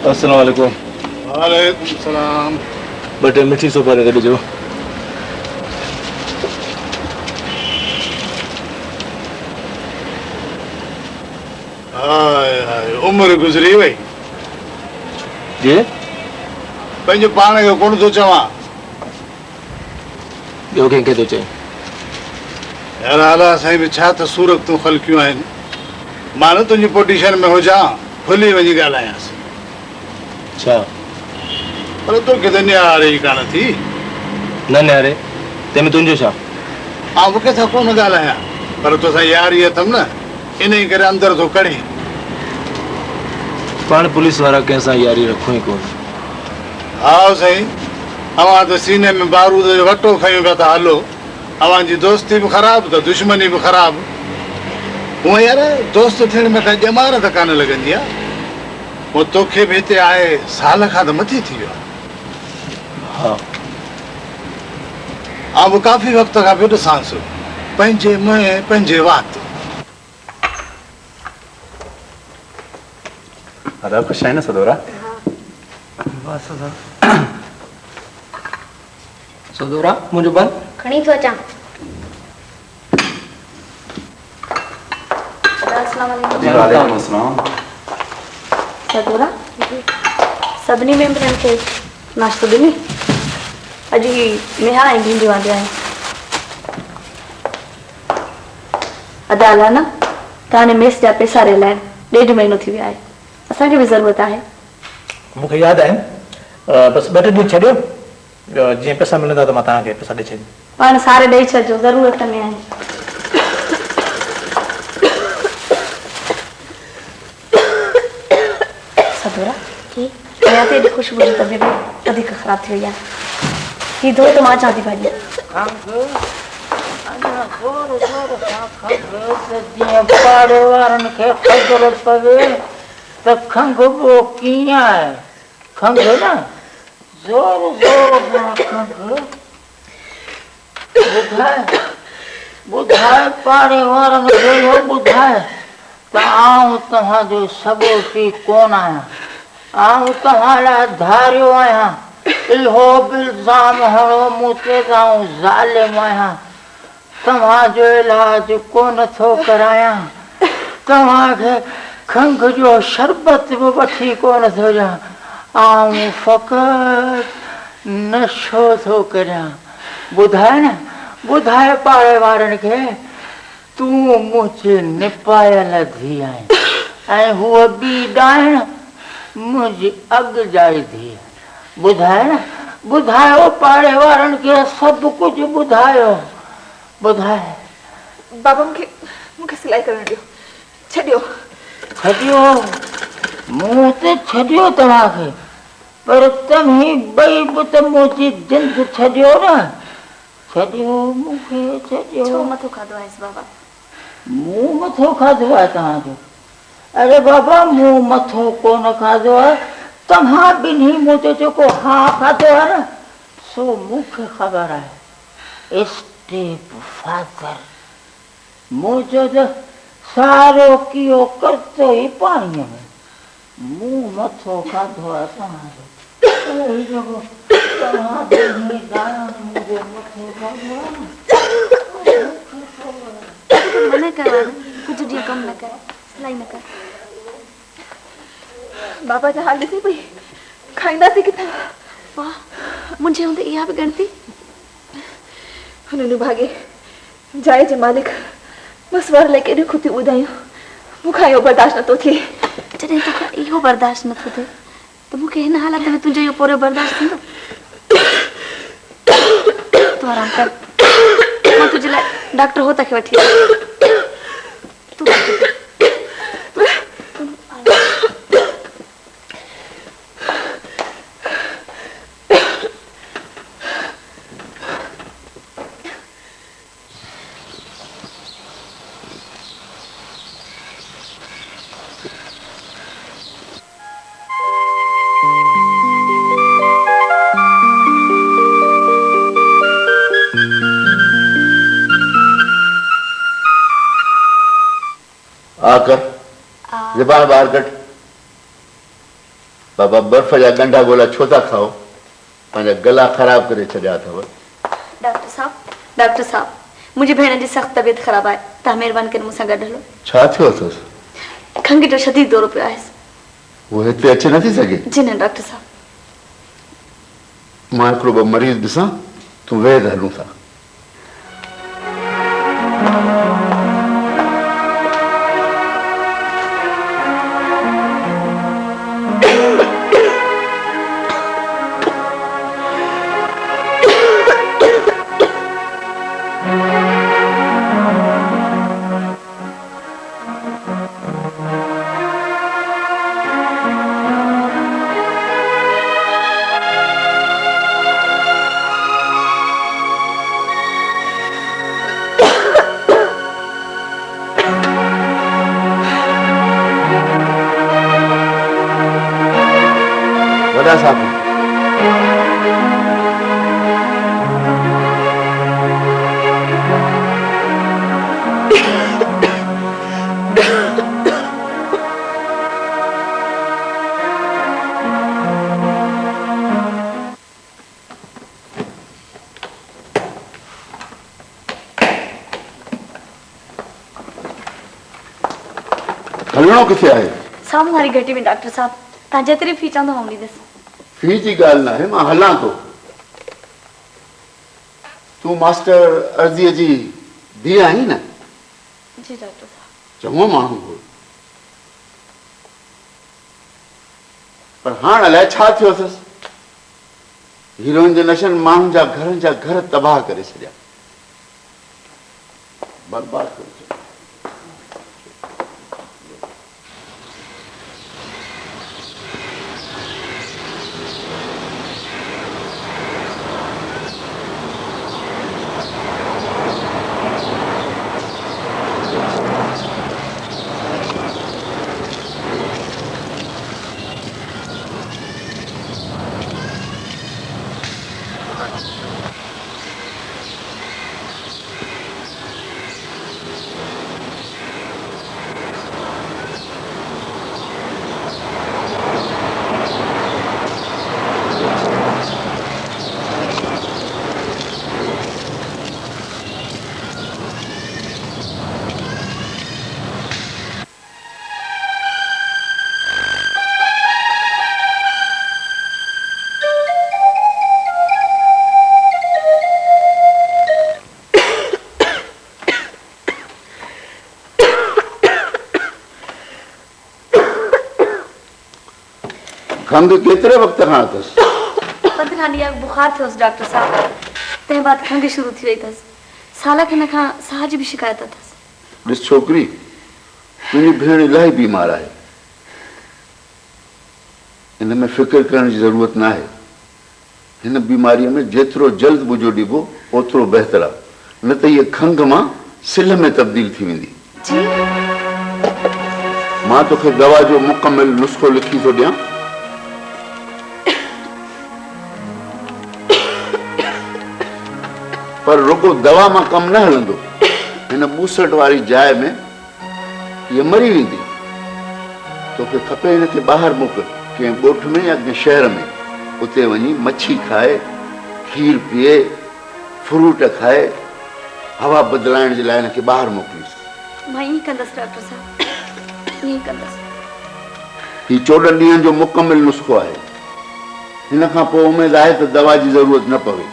अस्सलाम वालेकुम। वालेकुम सलाम। बटे मिठी सुपारी कढी जो। हाय हाय उम्र गुजरी वई। जी पंहिंजो पाण खे कोन थो चवां। ॿियो कंहिंखे थो चए? यार आला साईं बि छा त सूरतूं ख़लकियूं आहिनि। मां न तुंहिंजी पोजीशन में हुजां खुली वञी ॻाल्हायांसि। छा? पर तोखे त नियारे ई कान थी। न न्यारे तंहिंमें तुंहिंजो छा? आउं मूंखे सां कोन ॻाल्हायां पर तोसां यारी अथमि न, इन ई करे अंदरि थो कढे। पाण पुलिस वारा कंहिंसां यारी रखूं ई कोन। हा साईं, अवां त सीने में बारूद जो वटो खयूं पिया था हलो। अवां जी दोस्ती बि ख़राबु त दुश्मनी बि ख़राबु। हूअं यार दोस्त थियण में का ॼमार त कान लॻंदी आहे। पोइ तोखे बि हिते आहे साल खां त मथे थी वियो आहे। हा आउं बि काफ़ी वक़्त खां पियो ॾिसांसि पंहिंजे मुंहुं पंहिंजे वात। अदा ख़ुशि आहे न सदोरा? बस सदोरा मुंहिंजो बंदि खणी थो अचां। वालेकुम अस्सलाम। सदोरा सभिनी मेंबरनि खे नाश्तो ॾिनी? अॼु ही नेहा ऐं भिंडियूं वांदियूं आहिनि। अदा अला न तव्हांजे मेस जा पैसा रेला आहिनि। 1.5 महीनो थी वियो आहे। असांखे बि ज़रूरत आहे। मूंखे यादि आहिनि, बसि 2-3 ॾींहं छॾियो, जीअं पैसा मिलंदा त मां तव्हांखे पैसा ॾेई छॾींदुमि। पाण सारे ॾेई छॾिजो, ज़रूरत में आहिनि। सदोरा नया ते एॾी ख़ुशबू जी तबियत वधीक ख़राब थी वई आहे। ही दो त मां अचां थी भाॼी। जीअं पाड़े वारनि खे ख़बर पवे त खंघि ॿियो कीअं आहे। खंघि न ज़ोर ज़ोर सां खंघि। ॿुधाए पाड़े वारनि खे इहो ॿुधाए त आउं तव्हांजो सबूती कोन आहियां। आउं तव्हां लाइ धारियो आहियां। इहो बि इल्ज़ाम हणो मूं ते त आउं ज़ालिम आहियां। तव्हांजो इलाज कोन थो करायां। तव्हांखे खंघि जो शरबत बि वठी कोन थो ॾियां। आउं फ़क़ति नशो थो करियां। ॿुधाए न, ॿुधाए पाड़े वारनि खे तूं मुंहिंजी निपायल धीउ आहीं ऐं हूअ ॿी ॾाइण मुंहिंजी अॻिजाई धीउ। ॿुधाए न, ॿुधायो पाड़े वारनि खे सभु कुझु ॿुधायो। ॿुधाए। बाबा मूंखे सिलाई करण ॾियो। छॾियो छॾियो? मूं त छॾियो तव्हांखे, पर तव्हीं ॿई बि त मुंहिंजी जिंद छॾियो न। छॾियो मूंखे, छॾियो। छो मथो खाधो आहे बाबा? मूं मथो खाधो आहे तव्हांजो? अरे बाबा मूं मथो कोन खाधो आहे। तव्हां ॿिन्ही मुंहिंजो जेको हा खाधो आहे न सो मूंखे ख़बर आहे। स्टेप फादर मुंहिंजो त सारो कियो करतो ई पाणीअ में। मूं मथो खाधो आहे तव्हांजो। तव्हां ॿिन्ही ॼाणनि मुंहिंजो मथो खाधो आहे न। मना कर, कुछ ॾींहं कम न कर, सिलाई न कर। बाबा जा हाल ॾिसी पई, खाईंदासीं किथां? वाह, मुंहिंजे हूंदे इहा बि ॻणती। हुननि भागे जाइ जे मालिक बसि वर लाइ केॾियूं खुतियूं ॿुधायूं। मूंखां इहो बर्दाश्त नथो थिए। जॾहिं तोखां इहो बर्दाश्त नथो थिए त मूंखे हिन हालत में तुंहिंजो इहो पूरो बर्दाश्त थींदो? तूं आराम कर, मां तुंहिंजे लाइ डॉक्टर हो तक वठी तूं आकर ज़बान बाहर कट। बाबा बर्फ जा गंढा गोला छो था खाओ, पंहिंजा गला ख़राब करे छॾिया अथव। डॉक्टर साहब मुंहिंजी भेण जी सख़्त तबियत ख़राबु आहे, तव्हां महिरबानी करे मूंसां गॾु हलो। छा थियो अथसि? खंघि जो शदीद दौरो पियो आहे। वो हिते अची नथी सघे? जी न डॉक्टर साहब। मां हिकिड़ो ॿ मरीज़ ॾिसां, तूं वेह त हलूं था। वॾा साहब हलणो किथे आहे? साम्हूं वारी घटी में डॉक्टर साहब, तव्हां जेतिरी फी चवंदो मां ॾींदसि। फी जी ॻाल्हि न आहे, मां हलां थो। तूं मास्टर अर्ज़ीअ जी धीउ आहीं न? जी डॉक्टर साहब। चङो माण्हू हो, पर हाणे अलाए छा थियो अथसि। हीरोइन जे नशनि माण्हुनि जा घरनि जा घर तबाह करे छॾिया, बर्बाद करे छॾिया। खंघि केतिरे वक़्त खां अथसि? 15 ॾींहं बुखार थियोसि डॉक्टर साहब, तंहिं बाद खंघि शुरू थी वई अथसि। साल खनि खां साह जी बि शिकायत अथसि। ॾिस छोकिरी, तुंहिंजी भेण इलाही बीमार आहे, हिन में फिक्र करण जी ज़रूरत न आहे। हिन बीमारीअ में जेतिरो जल्द बुझो ॾिबो ओतिरो बहितर आहे, न त इहा खंघि मां सिल में तब्दील थी वेंदी। जी? मां तोखे दवा जो मुकमिल नुस्ख़ो लिखी थो ॾियां। पर रुगो दवा मां कमु न हलंदो, हिन ॿूसट वारी जाइ में हीअ मरी वेंदी। तोखे खपे हिनखे ॿाहिरि मोकिल, कंहिं ॻोठ में या कंहिं शहर में, उते वञी मच्छी खाए, खीर पीए, फ्रूट खाए, हवा बदिलाइण जे लाइ हिनखे ॿाहिरि मोकिलीसि। मां ईअं कंदसि डॉक्टर साहब, ईअं कंदसि। हीउ 14 ॾींहंनि जो मुकमिल नुस्ख़ो आहे, हिन खां पोइ उमेदु आहे त दवा जी ज़रूरत न पवे।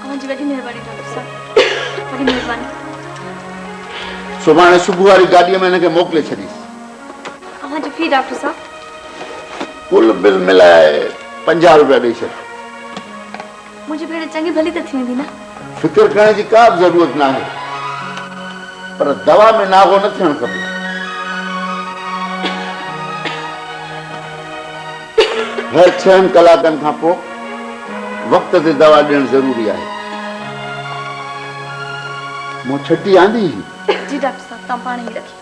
तव्हांजी वॾी महिरबानी डॉक्टर साहब, वॾी महिरबानी। सुभाणे सुबुह वारी गाॾीअ में हिनखे मोकिले छॾीसि। तव्हांजी फी डॉक्टर साहब? कुल बिल मिलाए 50 रुपया ॾेई छॾ। मुंहिंजी भेण चङी भली त थी वेंदी न? फिक्र करण जी का बि ज़रूरत न आहे, पर दवा में नागो न थियणु खपे। हर 6 कलाकनि खां पोइ वक़्त ते दवा ॾियणु ज़रूरी आहे। मूं छटी आंदी? जी डॉक्टर साहब, तव्हां पाण ई रखी।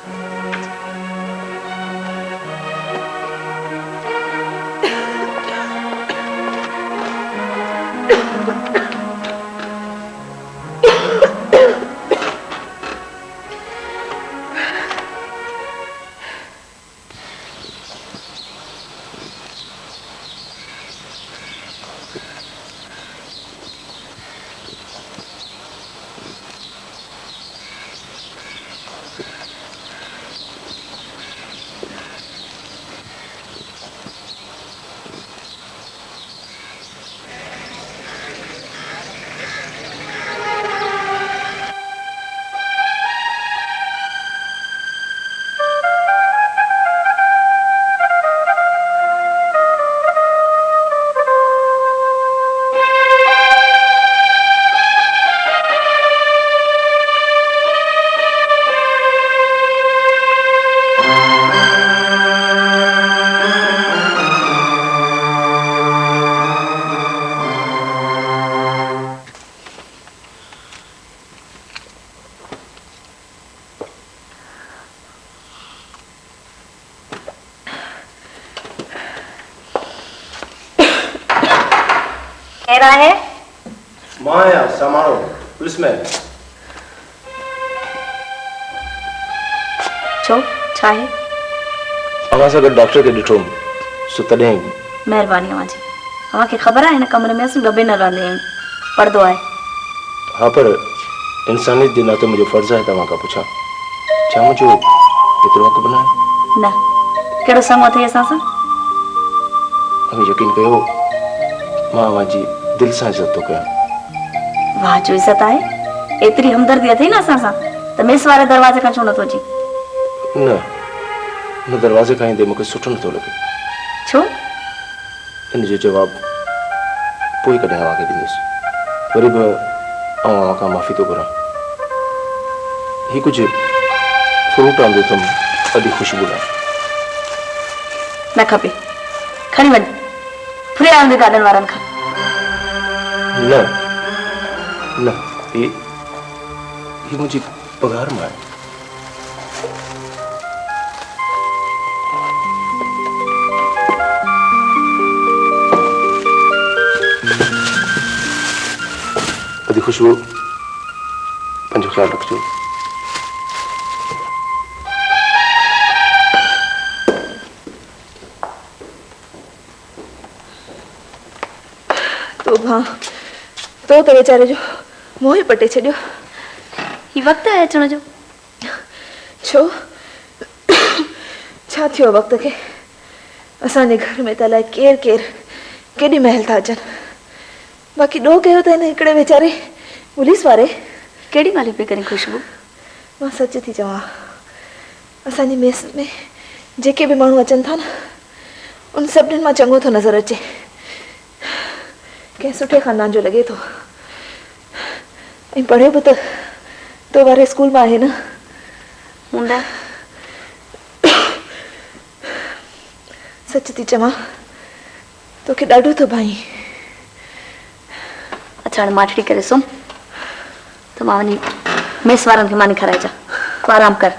केर आहे? मां आहियां सामाणो पुलिसमैन। छो छा आहे? अवां सां गॾु डॉक्टर खे ॾिठो सो तॾहिं। महिरबानी अवां जी। अवां खे ख़बर आहे हिन कमरे में असां दॿे न रहंदा आहियूं, पर्दो आहे। हाँ, पर इंसानियत जे नाते मुंहिंजो फर्ज़ आहे तव्हां खां पुछां, छा मुंहिंजो एतिरो हक़ बि न आहे? न, कहिड़ो समो अथई असां सां? अभी यकीन कयो, मां अवां जी दिलि सां इज़त थो कयां। वाह जो इज़त आहे, एतिरी हमदर्दी अथई न असां सां त मेस वारे दरवाज़े खां छो नथो अची? न, हुन दरवाज़े खां ईंदे मूंखे सुठो नथो लॻे। छो? इन जो जवाबु पोइ कॾहिं अवां खे ॾींदुसि। वरी बि आउं अवां खां माफ़ी थो घुरां। ही कुझु फ्रूट आंदो अथमि अॼु ख़ुशबू लाइ। न खपे, खणी वञ, फुरे आंदे गार्डन वारनि खां। न न, ही मुंहिंजी पघार मां आहे। अॼु ख़ुशबू, पंहिंजो ख़्यालु रखिजो। तो भाउ तो त वीचारे जो मोह ई पटे छॾियो। ही वक़्तु आहे अचण जो। छो छा थियो वक़्त खे? असांजे घर में त अलाए केरु केरु केॾी महिल था अचनि। बाक़ी ॾोह कयो त हिन हिकिड़े वीचारे पुलिस वारे। कहिड़ी ॻाल्हि पई करे खुशबू? मां सच थी चवां, असांजी मेस में जेके बि माण्हू अचनि था न, उन सभिनीनि मां चङो थो नज़र अचे। कंहिं सुठे ख़ानदान जो लॻे थो ऐं पढ़ियो बि त तो वारे स्कूल में आहे न। हूंदा। सच थी चवां, तोखे ॾाढो थो भाई। अच्छा हाणे माठड़ी करे सुम, त मां वञी मेस वारनि खे मानी खाराइजां। तूं आराम कर।